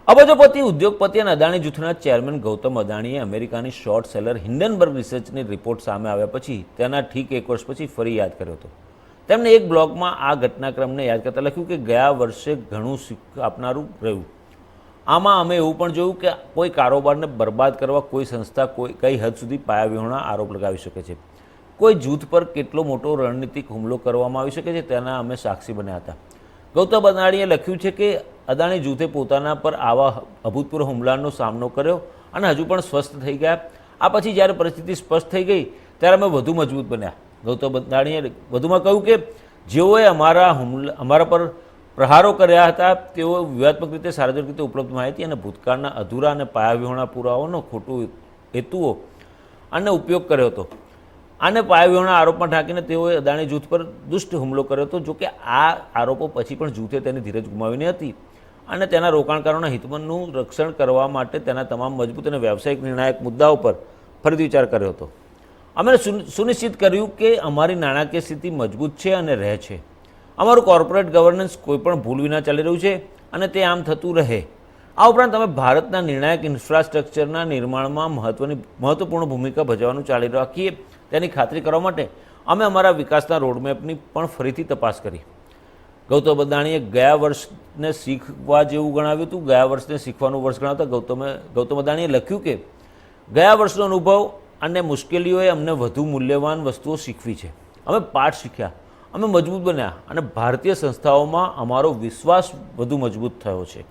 અબજોપતિ ઉદ્યોગપતિ અને અદાણી જૂથના ચેરમેન ગૌતમ અદાણીએ અમેરિકાની શોર્ટ સેલર હિન્ડનબર્ગ રિસર્ચની રિપોર્ટ સામે આવ્યા પછી તેના ઠીક 1 વર્ષ પછી ફરી યાદ કર્યો હતો. તેમણે એક બ્લોગમાં આ ઘટનાક્રમને યાદ કરતા લખ્યું કે ગયા વર્ષે ઘણું શીખ આપનારું રહ્યું. આમાં અમે એવું પણ જોયું કે કોઈ કારોબારને બરબાદ કરવા કોઈ સંસ્થા કઈ હદ સુધી પાયાવિહોણા આરોપ લગાવી શકે છે. કોઈ જૂથ પર કેટલો મોટો રણનીતિક હુમલો કરવામાં આવી શકે છે તેના અમે સાક્ષી બન્યા હતા. ગૌતમ અદાણીએ લખ્યું છે કે અદાણી જૂથે પોતાના પર આવા અભૂતપૂર્વ હુમલાનો સામનો કર્યો અને હજુ પણ સ્વસ્થ થઈ ગયા. આ પછી જ્યારે પરિસ્થિતિ સ્પષ્ટ થઈ ગઈ ત્યારે અમે વધુ મજબૂત બન્યા. ગૌતમ અદાણીએ વધુમાં કહ્યું કે જેઓએ અમારા પર પ્રહારો કર્યા હતા તેઓ વિવાદાત્મક રીતે સાર્વજનિક રીતે ઉપલબ્ધ માહિતી અને ભૂતકાળના અધૂરા અને પાયાવિહોણા પુરાવાનો ખોટું હેતુઓ અને ઉપયોગ કર્યો હતો. આને પાયાવિહોણા આરોપમાં ઢાંકીને તેઓએ અદાણી જૂથ પર દુષ્ટ હુમલો કર્યો હતો. જોકે આ આરોપો પછી પણ જૂથે તેની ધીરજ ગુમાવીની હતી અને તેના રોકાણકારોના હિતનું રક્ષણ કરવા માટે તેના તમામ મજબૂત અને વ્યાવસાયિક નિર્ણાયક મુદ્દાઓ પર ફરીથી વિચાર કર્યો હતો. અમે સુનિશ્ચિત કર્યું કે અમારી નાણાકીય સ્થિતિ મજબૂત છે અને રહે છે. અમારું કોર્પોરેટ ગવર્નન્સ કોઈપણ ભૂલ વિના ચાલી રહ્યું છે અને તે આમ થતું રહે. આ ઉપરાંત અમે ભારતના નિર્ણાયક ઇન્ફ્રાસ્ટ્રક્ચરના નિર્માણમાં મહત્વપૂર્ણ ભૂમિકા ભજવવાનું ચાલી રાખીએ તેની ખાતરી કરવા માટે અમે અમારા વિકાસના રોડમેપની પણ ફરીથી તપાસ કરી. ગૌતમ અદાણીએ ગયા વર્ષને શીખવા જેવું ગણાવ્યું હતું. ગયા વર્ષને શીખવાનું વર્ષ ગણાવતા ગૌતમ અદાણીએ લખ્યું કે ગયા વર્ષનો અનુભવ અને મુશ્કેલીઓએ અમને વધુ મૂલ્યવાન વસ્તુઓ શીખવી છે. અમે પાઠ શીખ્યા, અમે મજબૂત બન્યા અને ભારતીય સંસ્થાઓમાં અમારો વિશ્વાસ વધુ મજબૂત થયો છે.